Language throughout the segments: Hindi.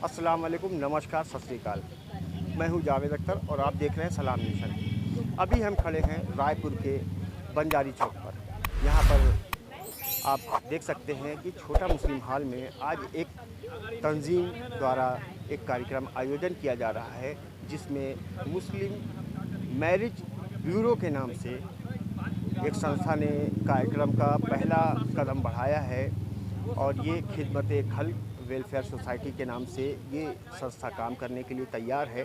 अस्सलाम वालेकुम, नमस्कार, सत श्री अकाल। मैं हूं जावेद अख्तर और आप देख रहे हैं सलाम नेशन। अभी हम खड़े हैं रायपुर के बंजारी चौक पर। यहां पर आप देख सकते हैं कि छोटा मुस्लिम हॉल में आज एक तंजीम द्वारा एक कार्यक्रम आयोजन किया जा रहा है, जिसमें मुस्लिम मैरिज ब्यूरो के नाम से एक संस्था ने कार्यक्रम का पहला कदम बढ़ाया है और ये खिदमत खल्क वेलफेयर सोसाइटी के नाम से ये संस्था काम करने के लिए तैयार है।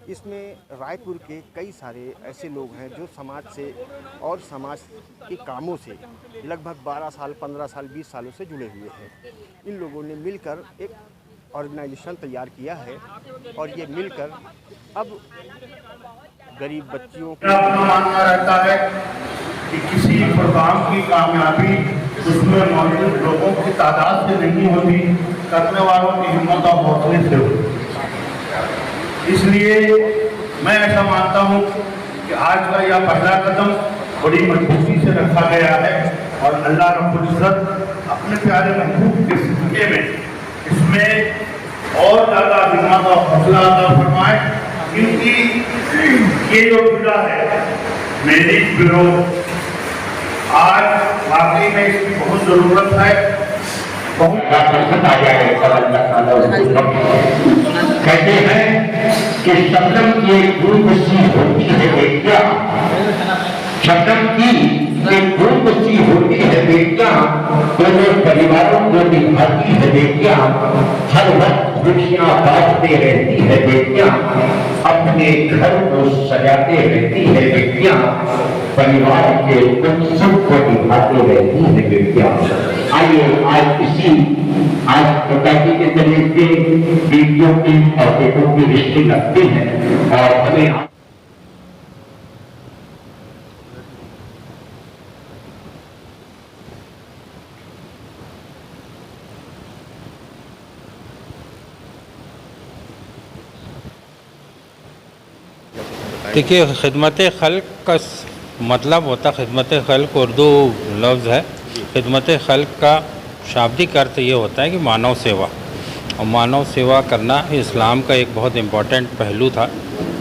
इसमें रायपुर के कई सारे ऐसे लोग हैं जो समाज से और समाज के कामों से लगभग 12 साल, 15 साल, 20 सालों से जुड़े हुए हैं। इन लोगों ने मिलकर एक ऑर्गेनाइजेशन तैयार किया है और ये मिलकर अब गरीब बच्चियों को मानना रहता है कि किसी प्रोग्राम की कामयाबी उसमें मौजूद लोगों की तादाद से नहीं होती, करने वालों की हिम्मत और हौसले से होती। इसलिए मैं ऐसा मानता हूँ कि आज का यह पहला कदम बड़ी मजबूती से रखा गया है और अल्लाह रब्बुल इज्जत अपने प्यारे महबूब के सिलसिले में इसमें और ज़्यादा हिम्मत और हौसला अता फरमाए। क्योंकि ये जो खुला है मैरिज ब्यूरो, आज वाकई में इसकी बहुत ज़रूरत है। कहते हैं कि शबनम की एक बूंद सी होती है बेटियां, शबनम की एक बूंद सी होती है बेटियां, दोनों परिवारों को निभाती है बेटियां, हर वक्त खुशियां बांटते रहती है बेटियां, अपने घर को सजाते रहती है बेटियां, परिवार के दुख सुख को निभाते रहती है बेटियां। आइए आज आज पिताजी के तरह से बेटियों की और बेटों की रिश्ते लगते हैं और हमें देखिए, खिदमत खल्क का मतलब होता है, खिदमत खल्क उर्दू लफ्ज़ है। खिदमत खल्क का शाब्दिक अर्थ ये होता है कि मानव सेवा, और मानव सेवा करना इस्लाम का एक बहुत इम्पोर्टेंट पहलू था,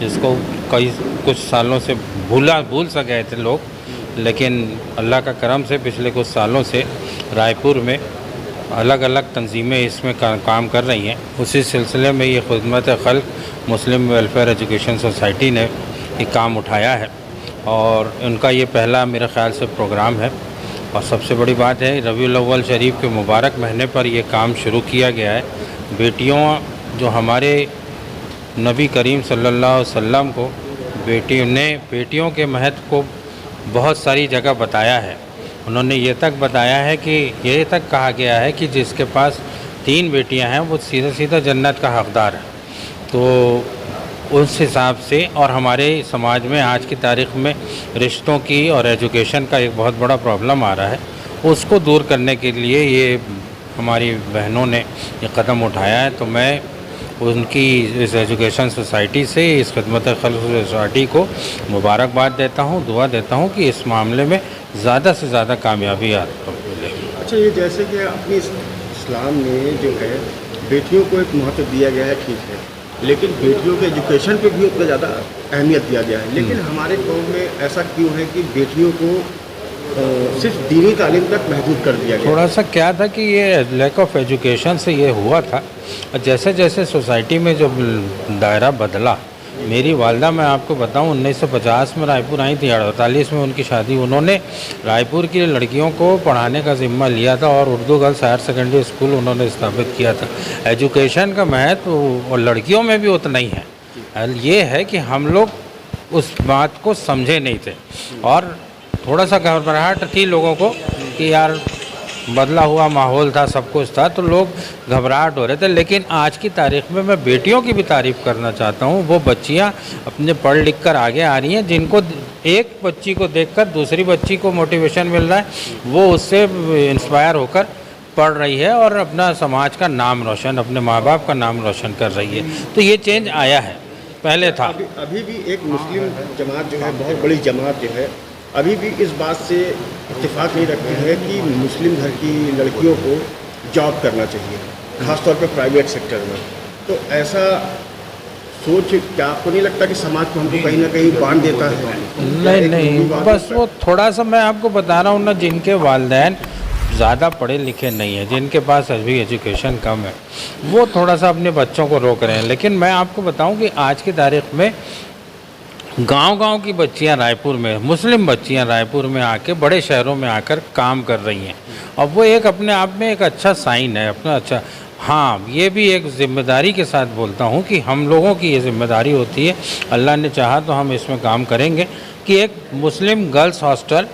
जिसको कुछ सालों से भूल सा गए थे लोग, लेकिन अल्लाह का करम से पिछले कुछ सालों से रायपुर में अलग अलग तंजीमें इसमें काम कर रही हैं। उसी सिलसिले में ये खिदमत खल्क मुस्लिम वेलफेयर एजुकेशन सोसाइटी ने एक काम उठाया है और उनका ये पहला मेरे ख़्याल से प्रोग्राम है। और सबसे बड़ी बात है, रबीउल अव्वल शरीफ के मुबारक महीने पर यह काम शुरू किया गया है। बेटियों, जो हमारे नबी करीम सल्लल्लाहु अलैहि वसल्लम को बेटियों के महत्व को बहुत सारी जगह बताया है। उन्होंने ये तक बताया है कि ये तक कहा गया है कि जिसके पास 3 बेटियां हैं वो सीधा जन्नत का हकदार है। तो उस हिसाब से, और हमारे समाज में आज की तारीख़ में रिश्तों की और एजुकेशन का एक बहुत बड़ा प्रॉब्लम आ रहा है, उसको दूर करने के लिए ये हमारी बहनों ने ये कदम उठाया है। तो मैं उनकी इस एजुकेशन सोसाइटी से, इस खिदमत खल्क सोसाइटी को मुबारकबाद देता हूँ, दुआ देता हूँ कि इस मामले में ज़्यादा से ज़्यादा कामयाबी आपको मिले। अच्छा, ये जैसे कि अपनी इस्लाम में जो है बेटियों को एक महत्व दिया गया है, ठीक है, लेकिन बेटियों के एजुकेशन पे भी उतना ज़्यादा अहमियत दिया गया है। लेकिन हमारे कौम में ऐसा क्यों है कि बेटियों को सिर्फ दीनी तालीम तक महदूद कर दिया गया? थोड़ा सा क्या था कि ये लैक ऑफ एजुकेशन से ये हुआ था। जैसे जैसे सोसाइटी में जो दायरा बदला, मेरी वालदा, मैं आपको बताऊं, 1950 में रायपुर आई थी, 48 में उनकी शादी। उन्होंने रायपुर की लड़कियों को पढ़ाने का ज़िम्मा लिया था और Urdu girls higher secondary school उन्होंने स्थापित किया था। एजुकेशन का महत्व और लड़कियों में भी उतना ही है। ये है कि हम लोग उस बात को समझे नहीं थे और थोड़ा सा घबराहट थी लोगों को कि यार बदला हुआ माहौल था, सब कुछ था, तो लोग घबराहट हो रहे थे। लेकिन आज की तारीख में मैं बेटियों की भी तारीफ़ करना चाहता हूँ। वो बच्चियाँ अपने पढ़ लिख कर आगे आ रही हैं, जिनको एक बच्ची को देखकर दूसरी बच्ची को मोटिवेशन मिल रहा है, वो उससे इंस्पायर होकर पढ़ रही है और अपना समाज का नाम रोशन, अपने माँ बाप का नाम रोशन कर रही है। तो ये चेंज आया है, पहले था। अभी भी एक मुस्लिम जमात जो है, बहुत बड़ी जमात जो है, अभी भी इस बात से इत्तेफाक नहीं रखती है कि मुस्लिम घर की लड़कियों को जॉब करना चाहिए, ख़ासतौर पर प्राइवेट सेक्टर में। तो ऐसा सोच क्या आपको नहीं लगता कि समाज को हमको कहीं ना कहीं बांध देता है? नहीं नहीं, बस वो थोड़ा सा मैं आपको बता रहा हूँ ना, जिनके वालिदैन ज़्यादा पढ़े लिखे नहीं है, जिनके पास अभी एजुकेशन कम है, वो थोड़ा सा अपने बच्चों को रोक रहे हैं। लेकिन मैं आपको बताऊं कि आज की तारीख में गांव-गांव की बच्चियां रायपुर में, मुस्लिम बच्चियां रायपुर में आके बड़े शहरों में आकर काम कर रही हैं, और वो एक अपने आप में एक अच्छा साइन है अपना। अच्छा हाँ, ये भी एक ज़िम्मेदारी के साथ बोलता हूँ कि हम लोगों की ये ज़िम्मेदारी होती है, अल्लाह ने चाहा तो हम इसमें काम करेंगे कि एक Muslim girls hostel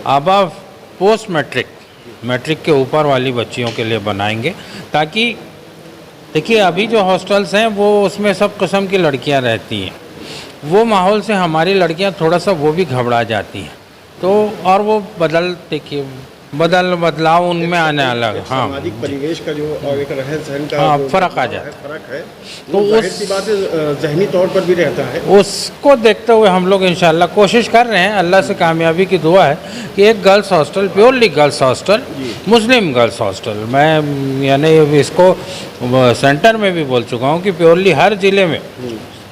above post matric के ऊपर वाली बच्चियों के लिए बनाएंगे, ताकि देखिए अभी जो हॉस्टल्स हैं वो उसमें सब किस्म की लड़कियां रहती हैं, वो माहौल से हमारी लड़कियां थोड़ा सा वो भी घबरा जाती हैं, तो और वो बदलाव उनमें आने अलग। हाँ, सामाजिक परिवेश का जो और एक रहन सहन का हाँ, जो फर्क आ जाता है, फर्क है, तो तो ज़ाहिर सी बात है ज़हनी तौर पर भी रहता है। उसको देखते हुए हम लोग इंशाल्लाह कोशिश कर रहे हैं, अल्लाह से कामयाबी की दुआ है कि एक girls hostel, purely girls hostel, मुस्लिम गर्ल्स हॉस्टल, मैं यानी इसको सेंटर में भी बोल चुका हूँ कि प्योरली हर ज़िले में,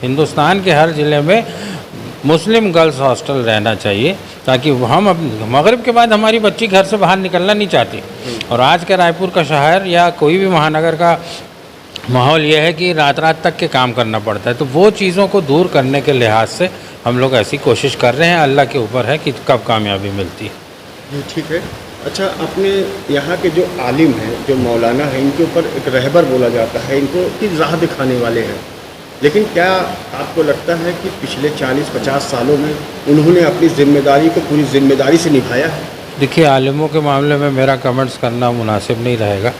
हिंदुस्तान के हर ज़िले में मुस्लिम गर्ल्स हॉस्टल रहना चाहिए, ताकि हम मगरिब के बाद हमारी बच्ची घर से बाहर निकलना नहीं चाहती। और आज के रायपुर का शहर या कोई भी महानगर का माहौल ये है कि रात रात तक के काम करना पड़ता है, तो वो चीज़ों को दूर करने के लिहाज से हम लोग ऐसी कोशिश कर रहे हैं। अल्लाह के ऊपर है कि कब कामयाबी मिलती है। जी ठीक है। अच्छा, अपने यहाँ के जो आलिम हैं, जो मौलाना हैं, इनके ऊपर एक रहबर बोला जाता है, इनको कि राह दिखाने वाले हैं, लेकिन क्या आपको लगता है कि पिछले 40-50 सालों में उन्होंने अपनी जिम्मेदारी को पूरी जिम्मेदारी से निभाया है? देखिए, आलिमों के मामले में मेरा कमेंट्स करना मुनासिब नहीं रहेगा,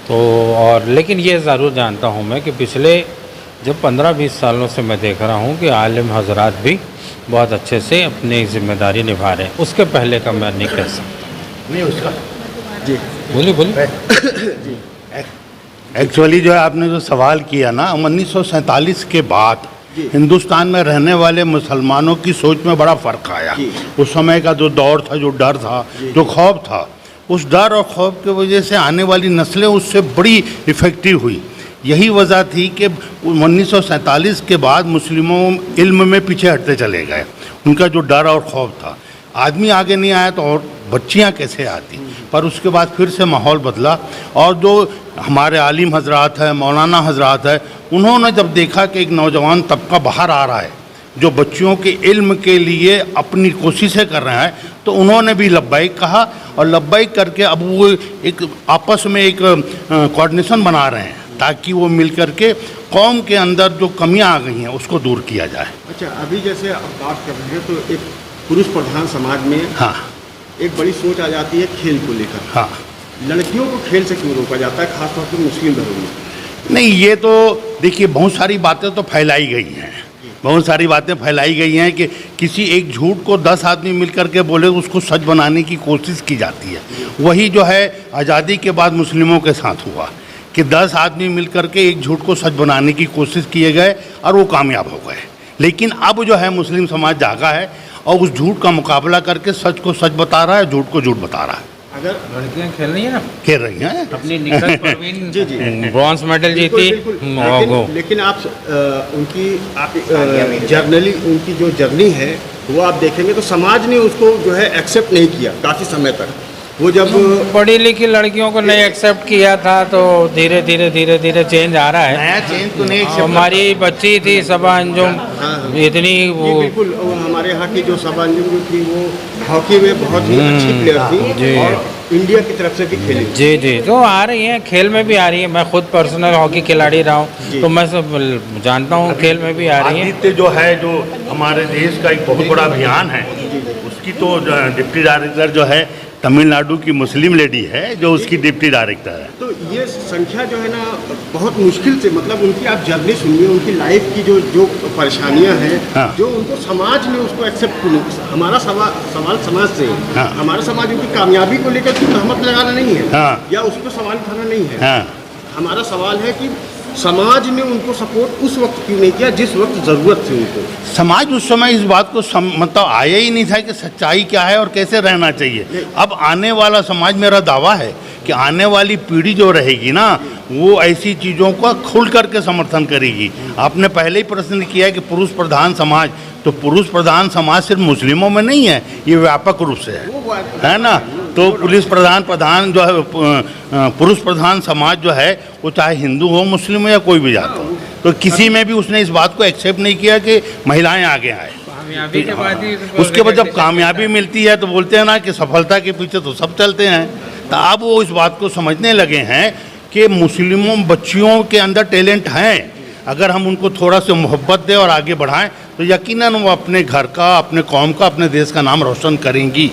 तो और लेकिन ये ज़रूर जानता हूँ मैं कि पिछले जब 15-20 सालों से मैं देख रहा हूँ कि आलिम हजरात भी बहुत अच्छे से अपनी जिम्मेदारी निभा रहे हैं। उसके पहले का मैं नहीं कह सकता। नहीं उसका जी बोलिए जी। एक्चुअली जो है आपने जो सवाल किया ना, 1947 के बाद हिंदुस्तान में रहने वाले मुसलमानों की सोच में बड़ा फ़र्क आया। उस समय का जो दौर था, जो डर था, जो खौफ था, उस डर और खौफ की वजह से आने वाली नस्लें उससे बड़ी इफ़ेक्टिव हुई। यही वजह थी कि 1947 के बाद मुस्लिमों इल्म में पीछे हटते चले गए। उनका जो डर और खौफ था, आदमी आगे नहीं आया तो और बच्चियां कैसे आती। पर उसके बाद फिर से माहौल बदला, और जो हमारे आलिम हजरात हैं, मौलाना हजरात हैं, उन्होंने जब देखा कि एक नौजवान तबका बाहर आ रहा है जो बच्चियों के इल्म के लिए अपनी कोशिशें कर रहे हैं, तो उन्होंने भी लब्बाइक कहा, और लब्बाइक करके अब वो एक आपस में एक कोऑर्डिनेशन बना रहे हैं ताकि वो मिल कर के कौम के अंदर जो कमियां आ गई हैं उसको दूर किया जाए। अच्छा, अभी जैसे आप बात कर रहे हैं तो एक पुरुष प्रधान समाज में हाँ, एक बड़ी सोच आ जाती है खेल को लेकर। हाँ, लड़कियों को खेल से क्यों रोका जाता है, खासतौर पर मुस्लिम घरों में? नहीं, ये तो देखिए बहुत सारी बातें तो फैलाई गई हैं, बहुत सारी बातें फैलाई गई हैं कि किसी एक झूठ को 10 आदमी मिल कर के बोले उसको सच बनाने की कोशिश की जाती है। वही जो है आज़ादी के बाद मुस्लिमों के साथ हुआ कि 10 आदमी मिल कर के एक झूठ को सच बनाने की कोशिश किए गए और वो कामयाब हो गए। लेकिन अब जो है मुस्लिम समाज जागा है और उस झूठ का मुकाबला करके सच को सच बता रहा है, झूठ को झूठ बता रहा है। अगर लड़कियां खेल रही है ना, खेल रही हैं अपनी निकल परवीन जी जी ब्रॉन्ज मेडल जीती। लेकिन आप उनकी आप जर्नली उनकी जो जर्नी है वो आप देखेंगे तो समाज ने उसको जो है एक्सेप्ट नहीं किया काफ़ी समय तक। वो जब पढ़ी लिखी लड़कियों को नहीं एक्सेप्ट किया था, तो धीरे धीरे चेंज आ रहा है। नया चेंज तो नहीं। हमारी बच्ची थी सबा अंजुम, इतनी वो बिल्कुल हमारे यहाँ की जो सबा अंजुम जो थी वो हॉकी में बहुत ही अच्छी प्लेयर थी और इंडिया की तरफ से भी खेली। जी जी, तो आ रही हैं, खेल में भी आ रही है। मैं खुद पर्सनल हॉकी खिलाड़ी रहा हूँ, तो मैं सब जानता हूँ, खेल में भी आ रही है। आदित्य जो है, जो हमारे देश का एक बहुत बड़ा अभियान है, उसकी तो डिप्टी डायरेक्टर जो है तमिलनाडु की मुस्लिम लेडी है जो उसकी डिप्टी डायरेक्टर है। तो ये संख्या जो है ना बहुत मुश्किल से, मतलब उनकी आप जर्नी सुनिए, उनकी लाइफ की जो परेशानियां हैं, हाँ। जो उनको समाज ने उसको एक्सेप्ट नहीं। हमारा सवाल समाज से, हाँ। हमारा समाज उनकी कामयाबी को लेकर तहमत लगाना नहीं है, हाँ। या उस पर सवाल उठाना नहीं है। हाँ। हमारा सवाल है कि समाज ने उनको सपोर्ट उस वक्त क्यों नहीं किया जिस वक्त ज़रूरत थी उनको। समाज उस समय इस बात को मतलब आया ही नहीं था कि सच्चाई क्या है और कैसे रहना चाहिए। अब आने वाला समाज, मेरा दावा है कि आने वाली पीढ़ी जो रहेगी ना, वो ऐसी चीज़ों का खुल करके समर्थन करेगी। आपने पहले ही प्रश्न किया कि पुरुष प्रधान समाज, तो पुरुष प्रधान समाज सिर्फ मुस्लिमों में नहीं है, ये व्यापक रूप से है ना। तो पुलिस प्रधान जो है, पुरुष प्रधान समाज जो है, वो चाहे हिंदू हो, मुस्लिम हो या कोई भी जात हो, तो किसी में भी उसने इस बात को एक्सेप्ट नहीं किया कि महिलाएं आगे आए। कामयाबी के बाद ही उसके बाद जब कामयाबी मिलती है तो बोलते हैं ना कि सफलता के पीछे तो सब चलते हैं। तो अब वो इस बात को समझने लगे हैं कि मुस्लिमों बच्चियों के अंदर टैलेंट हैं, अगर हम उनको थोड़ा सा मोहब्बत दें और आगे बढ़ाएं तो यकीनन वो अपने घर का, अपने कौम का, अपने देश का नाम रोशन करेंगी।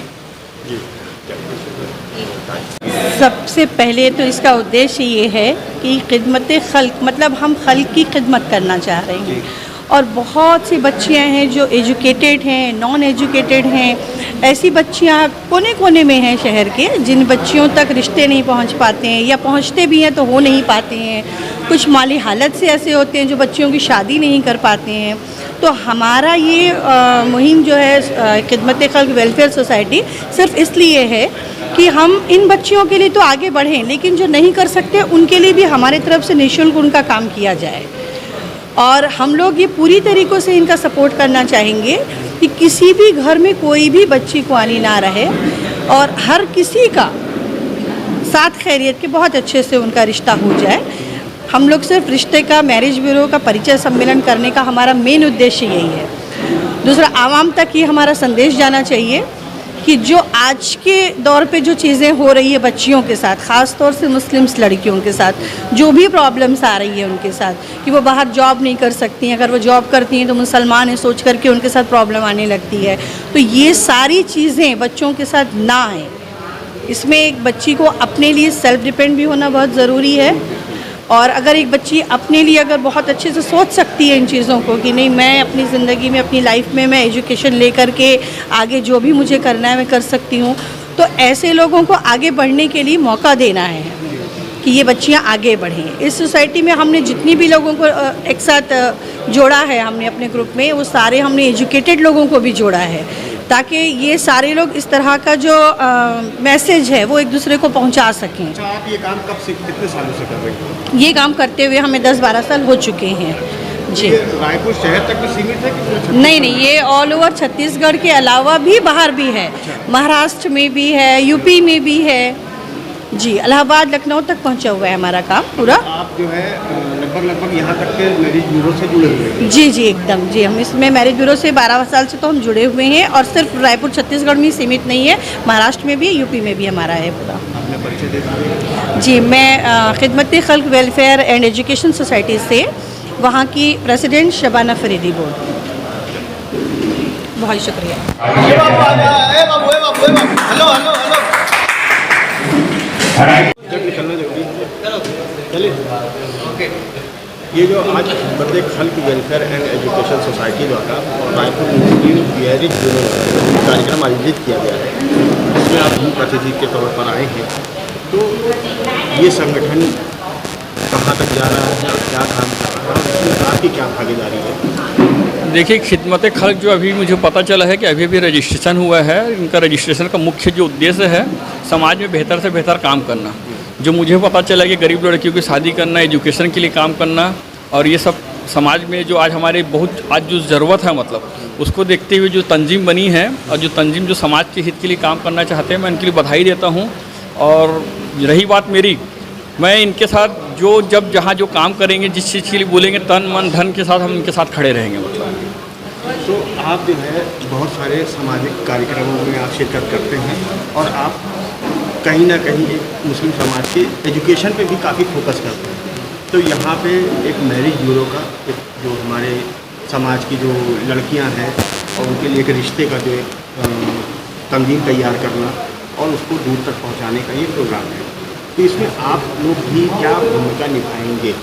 सबसे पहले तो इसका उद्देश्य ये है कि खिदमत खल्क, मतलब हम खल्क की खिदमत करना चाह रहे हैं। और बहुत सी बच्चियां हैं जो एजुकेटेड हैं, नॉन एजुकेटेड हैं। ऐसी बच्चियां कोने कोने में हैं शहर के, जिन बच्चियों तक रिश्ते नहीं पहुंच पाते हैं, या पहुंचते भी हैं तो हो नहीं पाते हैं। कुछ माली हालत से ऐसे होते हैं जो बच्चियों की शादी नहीं कर पाते हैं। तो हमारा ये मुहिम जो है खिदमत खल्क वेलफेयर सोसाइटी सिर्फ इसलिए है कि हम इन बच्चियों के लिए तो आगे बढ़ें, लेकिन जो नहीं कर सकते उनके लिए भी हमारे तरफ से निःशुल्क उनका काम किया जाए। और हम लोग ये पूरी तरीक़ों से इनका सपोर्ट करना चाहेंगे कि किसी भी घर में कोई भी बच्ची कुंवारी ना रहे, और हर किसी का साथ खैरियत के बहुत अच्छे से उनका रिश्ता हो जाए। हम लोग सिर्फ रिश्ते का, मैरिज ब्यूरो का परिचय सम्मेलन करने का हमारा मेन उद्देश्य यही है। दूसरा, आवाम तक ये हमारा संदेश जाना चाहिए कि जो आज के दौर पे जो चीज़ें हो रही है बच्चियों के साथ, ख़ास तौर से मुस्लिम्स लड़कियों के साथ जो भी प्रॉब्लम्स आ रही है उनके साथ, कि वो बाहर जॉब नहीं कर सकती हैं, अगर वो जॉब करती हैं तो मुसलमान है सोच करके उनके साथ प्रॉब्लम आने लगती है। तो ये सारी चीज़ें बच्चों के साथ ना आए। इसमें एक बच्ची को अपने लिए सेल्फ डिपेंड भी होना बहुत ज़रूरी है। और अगर एक बच्ची अपने लिए अगर बहुत अच्छे से सोच सकती है इन चीज़ों को कि नहीं, मैं अपनी ज़िंदगी में, अपनी लाइफ में मैं एजुकेशन लेकर के आगे जो भी मुझे करना है मैं कर सकती हूँ, तो ऐसे लोगों को आगे बढ़ने के लिए मौका देना है कि ये बच्चियाँ आगे बढ़ें। इस सोसाइटी में हमने जितनी भी लोगों को एक साथ जोड़ा है, हमने अपने ग्रुप में, वो सारे हमने एजुकेटेड लोगों को भी जोड़ा है, ताकि ये सारे लोग इस तरह का जो मैसेज है वो एक दूसरे को पहुंचा सकें। अच्छा, आप ये काम कब से, कितने सालों से कर रहे हैं? ये काम करते हुए हमें 10-12 साल हो चुके हैं जी। ये रायपुर शहर तक भी सीमित है कि नहीं, ये ऑल ओवर छत्तीसगढ़ के अलावा भी बाहर भी है, महाराष्ट्र में भी है, यूपी में भी है जी, इलाहाबाद, लखनऊ तक पहुंचा हुआ है हमारा काम पूरा। आप जो है लगभग यहाँ तक के मैरिज ब्यूरो से जुड़े हुए हैं? जी एकदम जी, हम इसमें मैरिज ब्यूरो से 12 साल से तो हम जुड़े हुए हैं, और सिर्फ रायपुर छत्तीसगढ़ में सीमित नहीं है, महाराष्ट्र में भी, यूपी में भी हमारा है पूरा। आपने परिचय दे दिया जी, मैं खिदमत खल्क वेलफेयर एंड एजुकेशन सोसाइटी से वहाँ की प्रेसिडेंट शबाना फरीदी बोल। बहुत शुक्रिया। निकलना जरूरी है, चलिए। ओके, ये जो आज खिदमत खल्क वेलफेयर एंड एजुकेशन सोसाइटी द्वारा रायपुर मुस्लिम मैरिज ब्यूरो कार्यक्रम आयोजित किया गया है, इसमें आप मुख्य अतिथि के तौर पर आए हैं, तो ये संगठन कहाँ तक जा रहा है, क्या काम कर रहा है, इसमें आपकी क्या भागीदारी है? देखिए, खिदमत खल्क जो अभी मुझे पता चला है कि अभी भी रजिस्ट्रेशन हुआ है। इनका रजिस्ट्रेशन का मुख्य जो उद्देश्य है समाज में बेहतर से बेहतर काम करना। जो मुझे पता चला कि गरीब लड़कियों की शादी करना, एजुकेशन के लिए काम करना, और ये सब समाज में जो आज हमारे बहुत आज जो ज़रूरत है, मतलब उसको देखते हुए जो तंजीम बनी है, और जो तंजीम जो समाज के हित के लिए काम करना चाहते हैं, मैं इनके लिए बधाई देता हूँ। और रही बात मेरी, मैं इनके साथ जो जब जहाँ जो काम करेंगे, जिस चीज़ के लिए बोलेंगे, तन मन धन के साथ हम इनके साथ खड़े रहेंगे। मतलब तो आप जो है बहुत सारे सामाजिक कार्यक्रमों में आप शिरकत करते हैं, और आप कहीं ना कहीं मुस्लिम समाज के एजुकेशन पे भी काफ़ी फोकस करते हैं। तो यहाँ पे एक मैरिज ब्यूरो का एक जो हमारे समाज की जो लड़कियाँ हैं और उनके लिए एक रिश्ते का जो तंजीम तैयार करना और उसको दूर तक पहुँचाने का ये प्रोग्राम है, तो इसमें आप लोग भी क्या भूमिका निभाएंगे?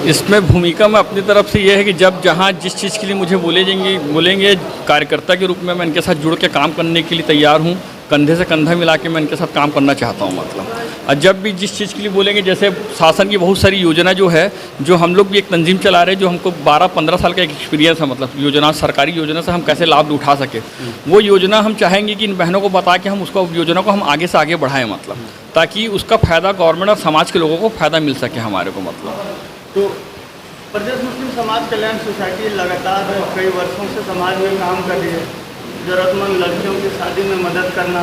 इसमें भूमिका में अपनी तरफ से ये है कि जब जहाँ जिस चीज़ के लिए मुझे बोलेंगे कार्यकर्ता के रूप में मैं इनके साथ जुड़ के काम करने के लिए तैयार हूँ। कंधे से कंधा मिला के मैं इनके साथ काम करना चाहता हूँ मतलब। और जब भी जिस चीज़ के लिए बोलेंगे, जैसे शासन की बहुत सारी योजना जो है, जो हम लोग भी एक तंजीम चला रहे हैं, जो हमको 12-15 साल का एक एक्सपीरियंस है मतलब योजना, सरकारी योजना से हम कैसे लाभ उठा सके, वो योजना हम चाहेंगे कि इन बहनों को बता के हम उसको योजना को हम आगे से आगे बढ़ाएं मतलब, ताकि उसका फ़ायदा गवर्नमेंट और समाज के लोगों को फ़ायदा मिल सके हमारे को मतलब। तो प्रदेश मुस्लिम समाज कल्याण सोसाइटी लगातार कई वर्षों से समाज में काम कर रही है। ज़रूरतमंद लड़कियों की शादी में मदद करना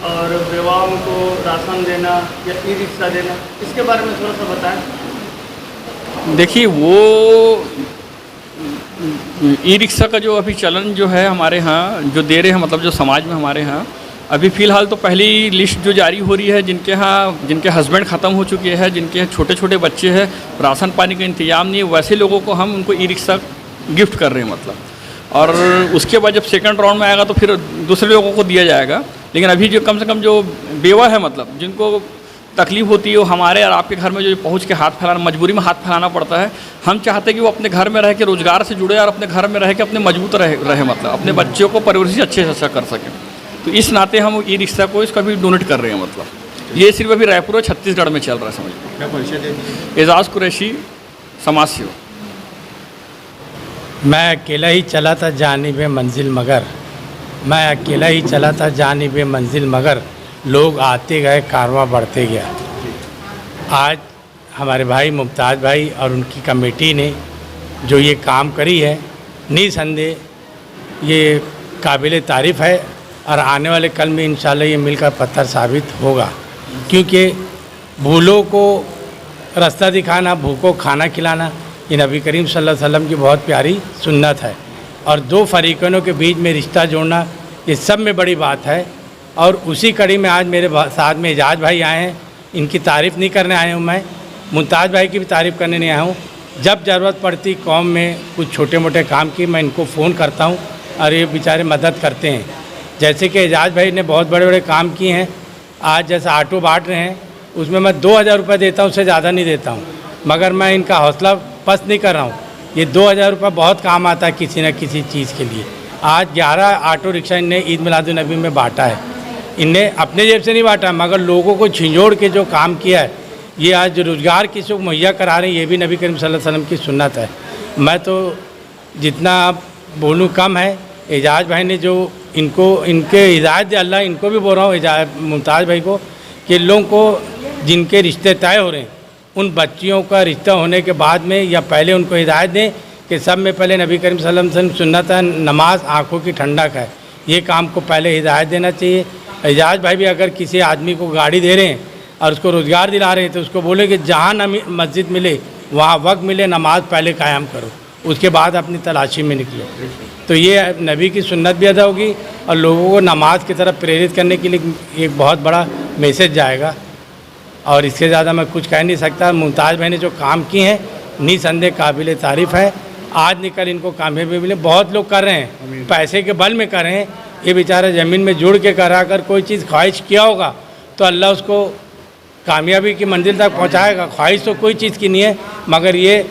और विवाहों को राशन देना या ई-रिक्शा देना, इसके बारे में थोड़ा सा बताएं। देखिए, वो ई-रिक्शा का जो अभी चलन जो है हमारे यहाँ जो दे रहे हैं मतलब जो समाज में हमारे यहाँ अभी फ़िलहाल तो पहली लिस्ट जो जारी हो रही है, जिनके हस्बैंड ख़त्म हो चुके हैं, जिनके छोटे छोटे बच्चे हैं, राशन पानी का इंतजाम नहीं है, वैसे लोगों को हम उनको ई-रिक्शा गिफ्ट कर रहे हैं मतलब। और उसके बाद जब सेकंड राउंड में आएगा तो फिर दूसरे लोगों को दिया जाएगा। लेकिन अभी जो कम से कम जो बेवा है मतलब, जिनको तकलीफ़ होती है, वो हमारे और आपके घर में जो पहुंच के हाथ फैलाना, मजबूरी में हाथ फैलाना पड़ता है। हम चाहते हैं कि वो अपने घर में रह के रोज़गार से जुड़े और अपने घर में रह के अपने मजबूत रहे मतलब, अपने बच्चों को परवरिश अच्छे से अच्छा कर सकें। तो इस नाते हम ई-रिक्शा को इसका भी डोनेट कर रहे हैं मतलब। ये सिर्फ अभी रायपुर और छत्तीसगढ़ में चल रहा है समझ। क्या परिचय दे दीजिए। एजाज कुरैशी, समाज सेवक। मैं अकेला ही चला था जानिब मंजिल मगर, मैं अकेला ही चला था जानिब मंजिल मगर, लोग आते गए कारवां बढ़ते गया। आज हमारे भाई मुमताज़ भाई और उनकी कमेटी ने जो ये काम करी है, निसंदेह ये काबिल तारीफ़ है और आने वाले कल में इंशाल्लाह ये मिल का पत्थर साबित होगा। क्योंकि भूलों को रास्ता दिखाना, भूखों खाना खिलाना, ये नबी करीम सल्लल्लाहु अलैहि वसल्लम की बहुत प्यारी सुन्नत है। और दो फरीकों के बीच में रिश्ता जोड़ना, ये सब में बड़ी बात है। और उसी कड़ी में आज मेरे साथ में एजाज भाई आए हैं। इनकी तारीफ़ नहीं करने आया हूँ मैं, मुमताज़ भाई की भी तारीफ़ करने नहीं आया हूँ। जब ज़रूरत पड़ती कौम में कुछ छोटे मोटे काम की, मैं इनको फ़ोन करता हूँ और ये बेचारे मदद करते हैं। जैसे कि एजाज भाई ने बहुत बड़े बड़े काम किए हैं। आज जैसा ऑटो बांट रहे हैं, उसमें मैं 2000 रुपये देता हूँ, उससे ज़्यादा नहीं देता हूँ, मगर मैं इनका हौसला पस्त नहीं कर रहा हूँ। ये 2000 रुपये बहुत काम आता है किसी न किसी चीज़ के लिए। आज 11 ऑटो रिक्शा इनने ईद मिलादुन्नबी में बांटा है। इनने अपने जेब से नहीं बांटा, मगर लोगों को झिंझोड़ के जो काम किया है, ये आज जो रोज़गार किसी को मुहैया करा रहे हैं, ये भी नबी करीम सल्लल्लाहु अलैहि वसल्लम की सुन्नत है। मैं तो जितना बोलूँ कम है। एजाज भाई ने जो इनके हिदायत दे, अल्लाह इनको भी बोल रहा हूँ मुमताज़ भाई को, कि लोगों को जिनके रिश्ते तय हो रहे हैं, उन बच्चियों का रिश्ता होने के बाद में या पहले उनको हिदायत दें कि सब में पहले नबी करीम सल्लल्लाहु अलैहि वसल्लम सुन्नत है, नमाज आँखों की ठंडक है, ये काम को पहले हिदायत देना चाहिए। एजाज भाई भी अगर किसी आदमी को गाड़ी दे रहे हैं और उसको रोज़गार दिला रहे हैं, तो उसको बोले कि जहाँ मस्जिद मिले वहाँ वक्त मिले, नमाज पहले कायम करो, उसके बाद अपनी तलाशी में निकलो। तो ये नबी की सुन्नत भी अदा होगी और लोगों को नमाज की तरफ प्रेरित करने के लिए एक बहुत बड़ा मैसेज जाएगा। और इससे ज़्यादा मैं कुछ कह नहीं सकता। मुमताज़ भाई ने जो काम किए हैं, निसंदेह काबिल तारीफ़ है। आज निकल इनको कामयाबी मिले। बहुत लोग कर रहे हैं, पैसे के बल में कर रहे हैं। ये बेचारा ज़मीन में जुड़ के करा कर कोई चीज़ ख्वाहिश किया होगा तो अल्लाह उसको कामयाबी की मंजिल तक पहुँचाएगा। ख्वाहिश तो कोई चीज़ की नहीं है, मगर ये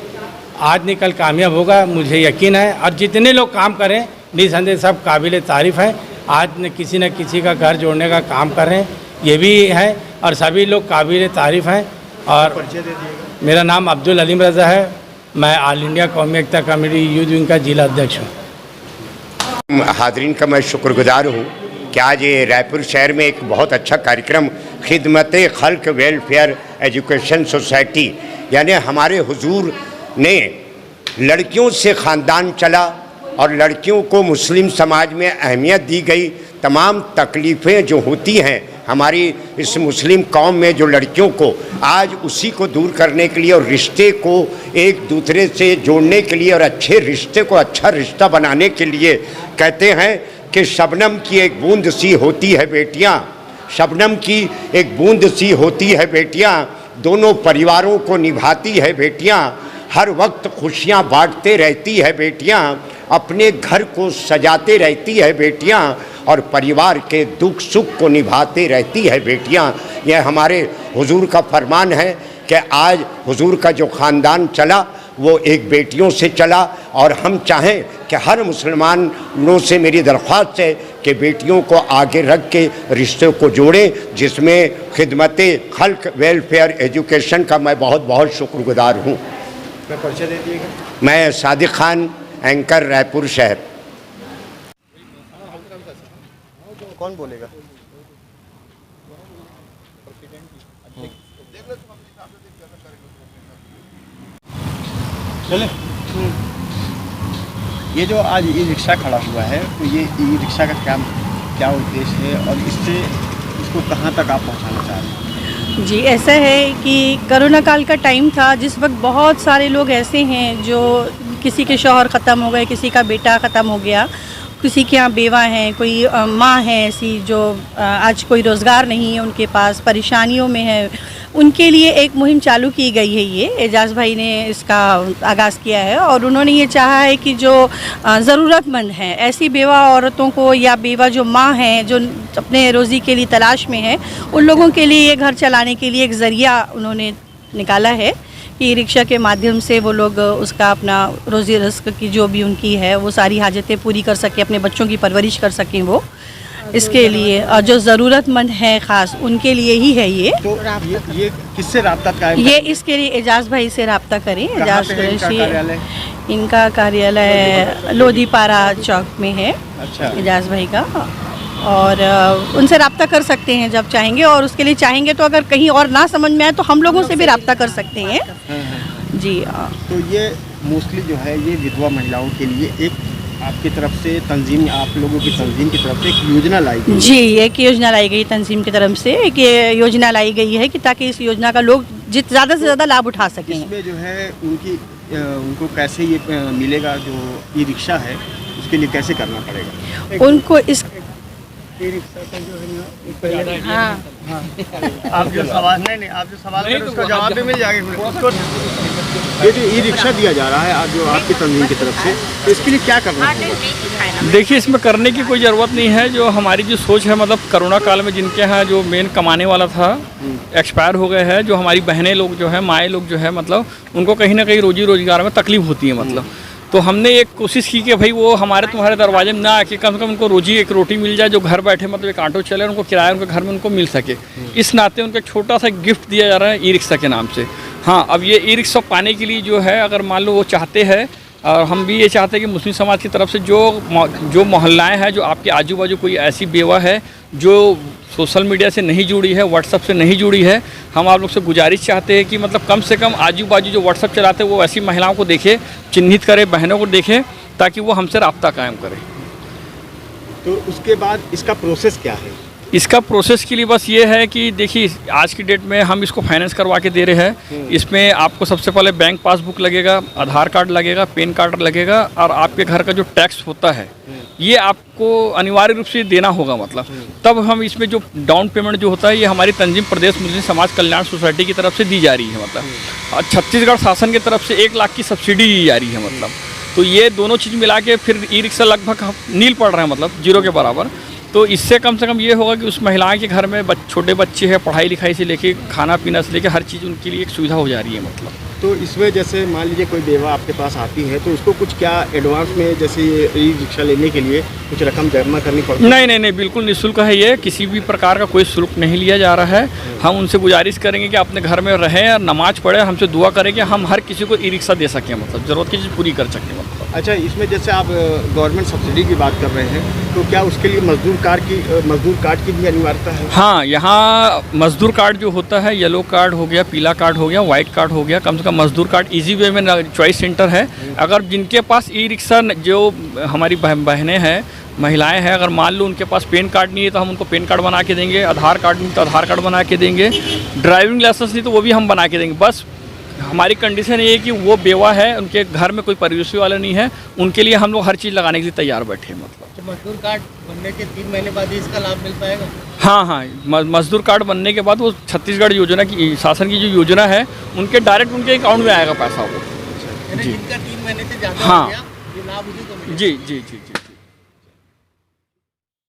आज निकल कामयाब होगा, मुझे यकीन है। और जितने लोग काम करें, निसंदेह सब काबिल तारीफ़ है। आज न किसी का घर जोड़ने का काम कर रहे हैं, ये भी है, और सभी लोग काबिल तारीफ़ हैं। और मेरा नाम अब्दुल अलीम रज़ा है, मैं ऑल इंडिया कौमी एकता कमेटी यूथ विंग का जिला अध्यक्ष हूँ। हाज़रीन का मैं शुक्रगुजार हूँ कि आज ये रायपुर शहर में एक बहुत अच्छा कार्यक्रम खिदमत खल्क वेलफेयर एजुकेशन सोसाइटी, यानी हमारे हुजूर ने लड़कियों से ख़ानदान चला और लड़कियों को मुस्लिम समाज में अहमियत दी गई। तमाम तकलीफ़ें जो होती हैं हमारी इस मुस्लिम कौम में, जो लड़कियों को आज उसी को दूर करने के लिए और रिश्ते को एक दूसरे से जोड़ने के लिए और अच्छे रिश्ते को अच्छा रिश्ता बनाने के लिए कहते हैं कि शबनम की एक बूंद सी होती है बेटियां, शबनम की एक बूंद सी होती है बेटियां, दोनों परिवारों को निभाती है बेटियां, हर वक्त खुशियां बांटते रहती है बेटियां, अपने घर को सजाते रहती है बेटियां और परिवार के दुख सुख को निभाते रहती है बेटियां। यह हमारे हुजूर का फरमान है कि आज हुजूर का जो ख़ानदान चला वो एक बेटियों से चला। और हम चाहें कि हर मुसलमानों से मेरी दरख्वास्त है कि बेटियों को आगे रख के रिश्ते को जोड़ें, जिसमें खिदमत खल्क वेलफेयर एजुकेशन का मैं बहुत बहुत शुक्रगुजार हूँ। मैं परिचय दे दिएगा। मैं सादिक खान, एंकर, रायपुर शहर। कौन बोलेगा? चले। ये जो आज ई रिक्शा खड़ा हुआ है, तो ये ई रिक्शा का क्या उद्देश्य है और इसको कहाँ तक आप पहुँचाना चाह रहे हैं? जी, ऐसा है कि कोरोना काल का टाइम था, जिस वक्त बहुत सारे लोग ऐसे हैं जो किसी के शौहर ख़त्म हो गए, किसी का बेटा ख़त्म हो गया, किसी के यहाँ बेवा हैं, कोई माँ है ऐसी जो आज कोई रोज़गार नहीं है, उनके पास परेशानियों में है। उनके लिए एक मुहिम चालू की गई है। ये एजाज़ भाई ने इसका आगाज़ किया है और उन्होंने ये चाहा है कि जो ज़रूरतमंद हैं, ऐसी बेवा औरतों को या बेवा जो माँ हैं जो अपने रोज़ी के लिए तलाश में है, उन लोगों के लिए ये घर चलाने के लिए एक ज़रिया उन्होंने निकाला है कि रिक्शा के माध्यम से वो लोग उसका अपना रोज़ी रिज़्क़ की जो भी उनकी है वो सारी हाजतें पूरी कर सकें, अपने बच्चों की परवरिश कर सकें। वो इसके लिए और जो ज़रूरतमंद है ख़ास उनके लिए ही है ये। तो ये किससे रब्ता कायम? ये इसके लिए एजाज़ भाई से रब्ता करें। एजाज़ कार्यालय? इनका कार्यालय लोधीपारा चौक में है। अच्छा। एजाज़ भाई का, और उनसे रब्ता कर सकते हैं जब चाहेंगे, और उसके लिए चाहेंगे तो अगर कहीं और ना समझ में आए तो हम लोगों से भी रब्ता कर सकते हैं। जी। तो ये मोस्टली जो है ये विधवा महिलाओं के लिए एक आपकी तरफ से तंजीम, आप लोगों की तंजीम की तरफ से एक योजना लाई गई? जी, एक योजना लाई गई तंजीम की तरफ से, एक योजना लाई गई है कि ताकि इस योजना का लोग ज़्यादा से ज़्यादा लाभ उठा सकें। इसमें जो है उनको कैसे ये मिलेगा, जो ई रिक्शा है उसके लिए कैसे करना पड़ेगा उनको? इस रिक्शा का जो है ना, हाँ, आप जो सवाल आप जो सवाल करें उसका जवाब भी मिल जाएगा। ये जो ई रिक्शा दिया जा रहा है आज जो आपकी तंजीम की तरफ से, तो इसके लिए क्या करना होगा? देखिए, इसमें करने की कोई ज़रूरत नहीं है। जो हमारी जो सोच है, मतलब कोरोना काल में जिनके यहाँ जो मेन कमाने वाला था एक्सपायर हो गए हैं, जो हमारी बहनें लोग जो है, माएँ लोग जो है, मतलब उनको कहीं ना कहीं रोजी रोजगार में तकलीफ होती है। मतलब तो हमने एक कोशिश की कि भाई वो हमारे तुम्हारे दरवाजे में ना आके कम से कम उनको रोजी एक रोटी मिल जाए, जो घर बैठे मतलब एक ऑटो चले, उनको किराया उनके घर में उनको मिल सके। इस नाते उनको छोटा सा गिफ्ट दिया जा रहा है ई रिक्शा के नाम से। हाँ, अब ये ई रिक्शा पाने के लिए जो है, अगर मान लो वो चाहते हैं, और हम भी ये चाहते हैं कि मुस्लिम समाज की तरफ से जो मोहल्लाएँ हैं, जो आपके आजू बाजू कोई ऐसी बेवा है जो सोशल मीडिया से नहीं जुड़ी है, व्हाट्सअप से नहीं जुड़ी है, हम आप लोग से गुजारिश चाहते हैं कि मतलब कम से कम आजू बाजू जो व्हाट्सअप चलाते हैं वो ऐसी महिलाओं को देखें, चिन्हित करें, बहनों को देखें, ताकि वो हमसे रब्ता कायम करें। तो उसके बाद इसका प्रोसेस क्या है? इसका प्रोसेस के लिए बस ये है कि देखिए, आज की डेट में हम इसको फाइनेंस करवा के दे रहे हैं। इसमें आपको सबसे पहले बैंक पासबुक लगेगा, आधार कार्ड लगेगा, पैन कार्ड लगेगा, और आपके घर का जो टैक्स होता है ये आपको अनिवार्य रूप से देना होगा। मतलब तब हम इसमें जो डाउन पेमेंट जो होता है, ये हमारी तंजीम प्रदेश मुस्लिम समाज कल्याण सोसाइटी की तरफ से दी जा रही है। मतलब छत्तीसगढ़ शासन की तरफ से 1 लाख की सब्सिडी दी जा रही है। मतलब तो ये दोनों चीज़ मिला के फिर ई रिक्शा लगभग नील पड़ रहा है, मतलब 0 के बराबर। तो इससे कम से कम ये होगा कि उस महिला के घर में छोटे बच्चे हैं, पढ़ाई लिखाई से लेके खाना पीना से लेके हर चीज़ उनके लिए एक सुविधा हो जा रही है। मतलब तो इसमें जैसे मान लीजिए कोई बेवा आपके पास आती है, तो उसको कुछ क्या एडवांस में, जैसे ई रिक्शा लेने के लिए कुछ रकम जमा करनी पड़ती है? नहीं, बिल्कुल निःशुल्क है ये, किसी भी प्रकार का कोई शुल्क नहीं लिया जा रहा है। हम उनसे गुजारिश करेंगे कि अपने घर में रहें और नमाज पढ़े, हमसे दुआ करें कि हम हर किसी को ई रिक्शा दे सकें, मतलब ज़रूरत की चीज़ पूरी कर सकें। मतलब अच्छा, इसमें जैसे आप गवर्नमेंट सब्सिडी की बात कर रहे हैं, तो क्या उसके लिए मजदूर कार्ड की भी अनिवार्यता है? हाँ, यहाँ मजदूर कार्ड जो होता है, येलो कार्ड हो गया, पीला कार्ड हो गया, वाइट कार्ड हो गया, कम से कम मजदूर कार्ड इजी वे में चॉइस सेंटर है। अगर जिनके पास ई रिक्शा, जो हमारी बहनें हैं, महिलाएं हैं, अगर मान लो उनके पास पैन कार्ड नहीं है तो हम उनको पैन कार्ड बना के देंगे, आधार कार्ड नहीं तो आधार कार्ड बना के देंगे, ड्राइविंग लाइसेंस नहीं तो वो भी हम बना के देंगे। बस हमारी कंडीशन ये है कि वो बेवा है, उनके घर में कोई परिवेशी वाला नहीं है, उनके लिए हम लोग हर चीज़ लगाने के लिए तैयार बैठे हैं। मतलब मजदूर कार्ड बनने के 3 महीने बाद ही इसका लाभ मिल पाएगा? हाँ, मजदूर कार्ड बनने के बाद वो छत्तीसगढ़ योजना की, शासन की जो योजना है, उनके डायरेक्ट उनके अकाउंट में आएगा पैसा वो। जिनका 3 महीने से ज़्यादा हाँ, हो गया, ये लाभ उसी को मिलेगा। जी।